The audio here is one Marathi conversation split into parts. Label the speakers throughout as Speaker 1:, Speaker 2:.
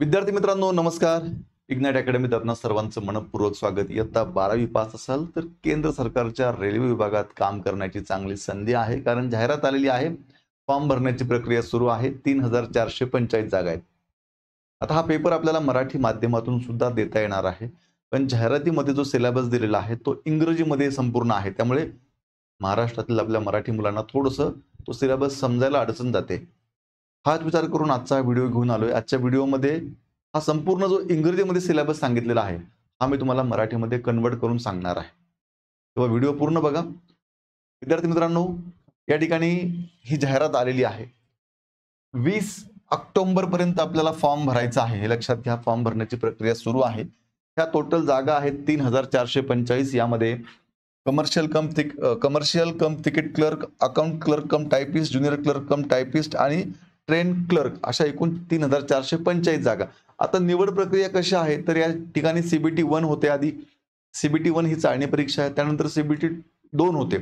Speaker 1: विद्यार्थी मित्रांनो नमस्कार. इग्नाइट अकॅडमीत आपणा सर्वांचं मनपूर्वक स्वागत. इयत्ता 12वी पास असाल तर केंद्र सरकारच्या रेल्वे विभागात काम करण्याची चांगली संधी आहे, कारण जाहिरात आलेली आहे. फॉर्म भरण्याची प्रक्रिया सुरू आहे. 3445 जागा आहेत. आता हा पेपर आपल्याला मराठी माध्यमातून सुद्धा देता येणार आहे, पण जाहिरातीमध्ये जो सिलेबस दिलेला आहे तो इंग्रजीमध्ये संपूर्ण आहे. त्यामुळे महाराष्ट्रातील आपल्या मराठी मुलांना थोडंसं तो सिलेबस समजायला अडचण जाते. हाच विचार करून आजचा व्हिडिओ घेऊन आलोय. आजच्या व्हिडिओमध्ये हा संपूर्ण जो इंग्रजीमध्ये सिलेबस सांगितलेला आहे, हा मी तुम्हाला मराठीमध्ये कन्वर्ट करून सांगणार आहे. तेव्हा व्हिडिओ पूर्ण बघा. विद्यार्थी मित्रांनो, या ठिकाणी ही जाहिरात आलेली आहे. 20 ऑक्टोबर पर्यंत आपल्याला फॉर्म भरायचा आहे. हे लक्षात घ्या, फॉर्म भरण्याची प्रक्रिया सुरू आहे. ह्या टोटल जागा आहेत 3445. यामध्ये कमर्शियल कम तिकीट क्लर्क, अकाउंट क्लर्क कम टायपिस्ट, ज्युनियर क्लर्क कम टायपिस्ट आणि ट्रेन क्लर्क अशा एकूण 3445 जागा. आता निवड प्रक्रिया कशी आहे तर या ठिकाणी CBT 1 होते. आधी CBT 1 ही चाळणी परीक्षा आहे, त्यानंतर CBT 2 होते.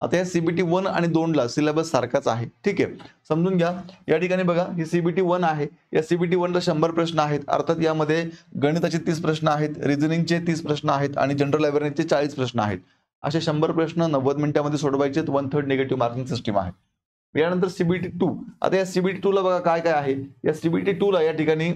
Speaker 1: आता या CBT 1 आणि 2 ला सिलेबस सारखाच आहे. ठीक आहे, समजून घ्या. या ठिकाणी बघा, ही CBT 1 आहे. या CBT 1 ला 100 प्रश्न आहेत. अर्थात यामध्ये गणिताचे 30 प्रश्न आहेत, रिझनिंगचे 30 प्रश्न आहेत आणि जनरल अवेअरनेसचे 40 प्रश्न आहेत. असे 100 प्रश्न 90 मिनिटांमध्ये सोडवायचे. 1/3 निगेटिव्ह मार्किंग सिस्टीम आहे. यानंतर CBT 2. आता या CBT 2 ला बघा काय काय आहे. या CBT 2 ला या ठिकाणी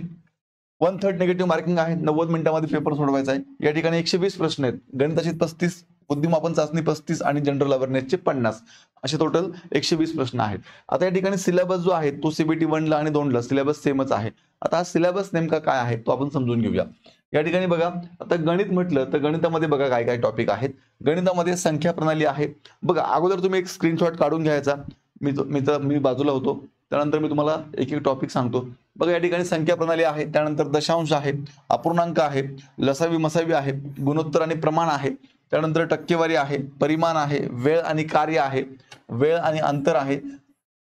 Speaker 1: 1/3 निगेटिव्ह मार्किंग आहे. 90 मिनिटांमध्ये पेपर सोडवायचा आहे. या ठिकाणी 120 प्रश्न आहेत. गणिताचे 35, बुद्धिमापन चाचणी 35 आणि जनरल अवेअरनेसचे 50 असे टोटल 120 प्रश्न आहेत. आता या ठिकाणी सिलेबस जो आहे तो CBT 1 ला आणि 2 ला सिलेबस सेमच आहे. आता हा सिलेबस नेमका काय आहे तो आपण समजून घेऊया. या ठिकाणी बघा, आता गणित म्हटलं तर गणितामध्ये बघा काय काय टॉपिक आहेत. गणितामध्ये संख्या प्रणाली आहे. बघा, अगोदर तुम्ही एक स्क्रीनशॉट काढून घ्यायचा. मी बाजूला होतो, त्यानंतर मी तुम्हाला एक एक टॉपिक सांगतो. बघा, या ठिकाणी संख्या प्रणाली आहे, त्यानंतर दशांश आहे, अपूर्णांक आहे, लसावी मसावी आहे, गुणोत्तर आणि प्रमाण आहे, त्यानंतर टक्केवारी आहे, परिमाण आहे, वेळ आणि कार्य आहे, वेळ आणि अंतर आहे,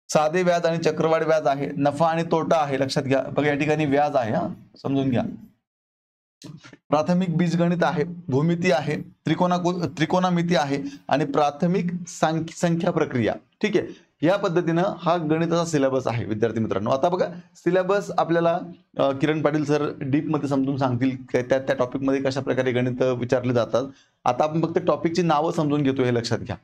Speaker 1: साधे व्याज आणि चक्रवाढ व्याज आहे, नफा आणि तोटा आहे. लक्षात घ्या. बघा, या ठिकाणी व्याज आहे, हा समजून घ्या. प्राथमिक बीजगणित आहे, भूमिती आहे, त्रिकोणमिती आहे आणि प्राथमिक संख्या प्रक्रिया. ठीक आहे, या पद्धतीनं हा गणिताचा सिलेबस आहे. विद्यार्थी मित्रांनो, आता बघा, सिलेबस आपल्याला किरण पाटील सर डीप मध्ये समजून सांगतील त्या टॉपिक मध्ये कशा प्रकारे गणित विचारले जातात. आता आपण फक्त टॉपिकची नावं समजून घेतो, हे लक्षात घ्या,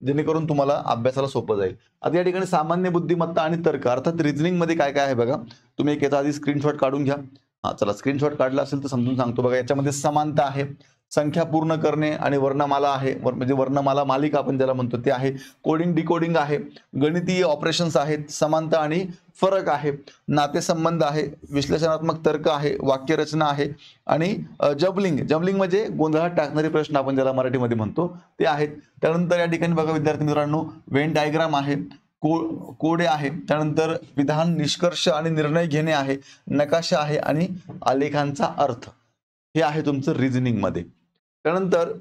Speaker 1: जेणेकरून तुम्हाला अभ्यासाला सोपं जाईल. आता या ठिकाणी सामान्य बुद्धिमत्ता आणि तर्क, अर्थात रिझनिंग मध्ये काय काय आहे बघा. तुम्ही एक याचा आधी स्क्रीनशॉट काढून घ्या. हा चला, स्क्रीनशॉट काढला असेल तर समजून सांगतो. बघा, याच्यामध्ये समानता आहे, संख्या पूर्ण करणे आणि वर्णमाला आहे, म्हणजे वर्णमाला मालिका आपण ज्याला म्हणतो ते आहे, कोडिंग डिकोडिंग आहे, गणितीय ऑपरेशन्स आहेत, समानता आणि फरक आहे, नातेसंबंध आहे, विश्लेषणात्मक तर्क आहे, वाक्यरचना आहे आणि जबलिंग म्हणजे गोंधळात टाकणारे प्रश्न आपण ज्याला मराठीमध्ये म्हणतो ते आहेत. त्यानंतर या ठिकाणी बघा विद्यार्थी मित्रांनो, वेन डायग्राम आहे, कोडे आहे, त्यानंतर विधान, निष्कर्ष आणि निर्णय घेणे आहे, नकाशा आहे आणि आलेखांचा अर्थ. हे आहे तुमचं रिझनिंग मध्ये. त्यानंतर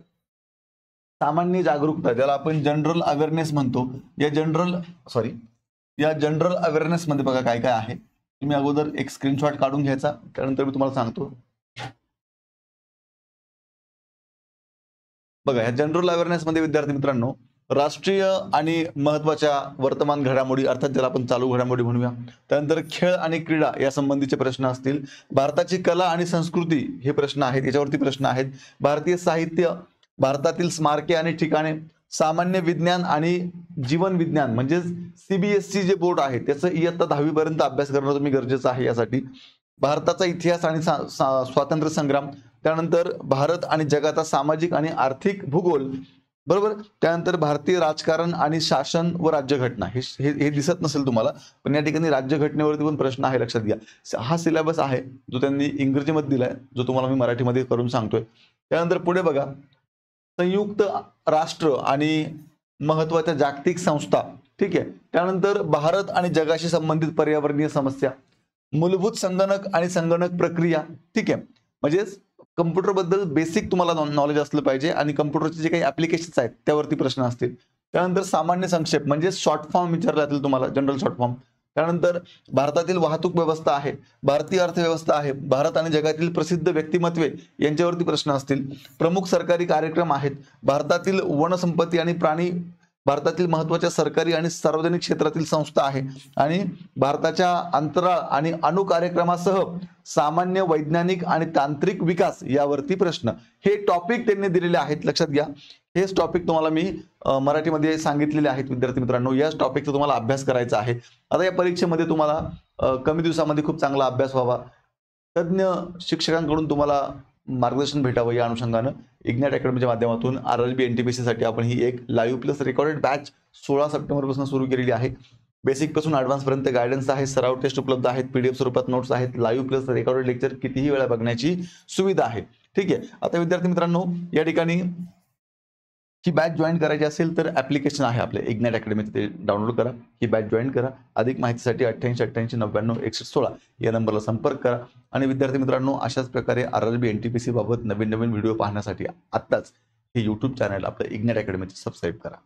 Speaker 1: सामान्य जागरूकता, ज्याला आपण जनरल अवेअरनेस म्हणतो, या जनरल अवेअरनेस मध्ये बघा काय काय आहे. तुम्ही अगोदर एक स्क्रीनशॉट काढून घ्यायचा, त्यानंतर मी तुम्हाला सांगतो. बघा, या जनरल अवेअरनेस मध्ये विद्यार्थी मित्रांनो, राष्ट्रीय आणि महत्वाच्या वर्तमान घडामोडी, अर्थात ज्याला आपण चालू घडामोडी म्हणूया, त्यानंतर खेळ आणि क्रीडा या संबंधीचे प्रश्न असतील, भारताची कला आणि संस्कृती हे प्रश्न आहेत, याच्यावरती प्रश्न आहेत, भारतीय साहित्य, भारतातील स्मारके आणि ठिकाणे, सामान्य विज्ञान आणि जीवन विज्ञान म्हणजे CBSE जे बोर्ड आहे त्याचं इयत्ता 10वी पर्यंत अभ्यास करणं तुम्ही गरजेचं आहे. यासाठी भारताचा इतिहास आणि स्वातंत्र्य संग्राम, त्यानंतर भारत आणि जगाचा सामाजिक आणि आर्थिक भूगोल, बरोबर, त्यानंतर भारतीय राजकारण आणि शासन व राज्यघटना. हे दिसत नसेल तुम्हाला, पण या ठिकाणी राज्यघटनेवरती पण प्रश्न आहे, लक्षात घ्या. हा सिलेबस आहे जो त्यांनी इंग्रजीमध्ये दिलाय, जो तुम्हाला मी मराठीमध्ये करून सांगतोय. त्यानंतर पुढे बघा, संयुक्त राष्ट्र आणि महत्वाच्या जागतिक संस्था. ठीक आहे, त्यानंतर भारत आणि जगाशी संबंधित पर्यावरणीय समस्या, मूलभूत संगणक आणि संगणक प्रक्रिया. ठीक आहे, म्हणजे कम्प्युटर बद्दल बेसिक तुम्हाला नॉलेज असलं पाहिजे आणि कम्प्युटरचे जे काही ऍप्लिकेशन्स आहेत त्यावरती प्रश्न असतील. त्यानंतर सामान्य संक्षेप म्हणजे शॉर्ट फॉर्म विचारले जातील तुम्हाला, जनरल शॉर्ट फॉर्म. त्यानंतर भारतातील वाहतूक व्यवस्था आहे, भारतीय अर्थव्यवस्था आहे, भारत आणि जगातील प्रसिद्ध व्यक्तिमत्वे यांच्यावरती प्रश्न असतील, प्रमुख सरकारी कार्यक्रम आहेत, भारतातील वनसंपत्ती आणि प्राणी, भारतातील महत्त्वाच्या सरकारी आणि सार्वजनिक क्षेत्रातील संस्था आहे आणि भारताच्या अंतराळ आणि अणु कार्यक्रमासह सामान्य वैज्ञानिक आणि तांत्रिक विकास यावरती प्रश्न, हे टॉपिक त्यांनी दिलेले आहेत. लक्षात घ्या, हेच टॉपिक तुम्हाला मी मराठीमध्ये सांगितलेले आहेत विद्यार्थी मित्रांनो. याच टॉपिकचा तुम्हाला अभ्यास करायचा आहे. आता या परीक्षेमध्ये तुम्हाला कमी दिवसामध्ये खूप चांगला अभ्यास व्हावा, तज्ञ शिक्षकांकडून तुम्हाला मार्गदर्शन भेटावं, या अनुषंगानं इग्नाइट अकॅडमीच्या माध्यमातून RRB NTPC साठी आपण ही एक लाईव्ह प्लस रेकॉर्डेड बॅच 16 सप्टेंबरपासून सुरू केलेली आहे. बेसिक पासून ॲडव्हान्स पर्यंत गायडन्स आहे, सराव टेस्ट उपलब्ध आहेत, PDF स्वरूपात नोट्स आहेत, लाईव्ह प्लस रेकॉर्डेड लेक्चर कितीही वेळा बघण्याची सुविधा आहे. ठीक आहे. आता विद्यार्थी मित्रांनो, या ठिकाणी ही बॅच जॉईन करायची असेल तर ॲप्लिकेशन आहे आपले इग्नाइट अकॅडमीचं, ते डाउनलोड करा, ही बॅच जॉईन करा. अधिक माहितीसाठी 8888996116 या नंबरला संपर्क करा. आणि विद्यार्थी मित्रांनो, अशाच प्रकारे RRB NTPC बाबत नवीन नवीन व्हिडिओ पाहण्यासाठी आत्ताच हे YouTube चॅनल आपलं इग्नाइट अकॅडमीचं सबस्क्राईब करा.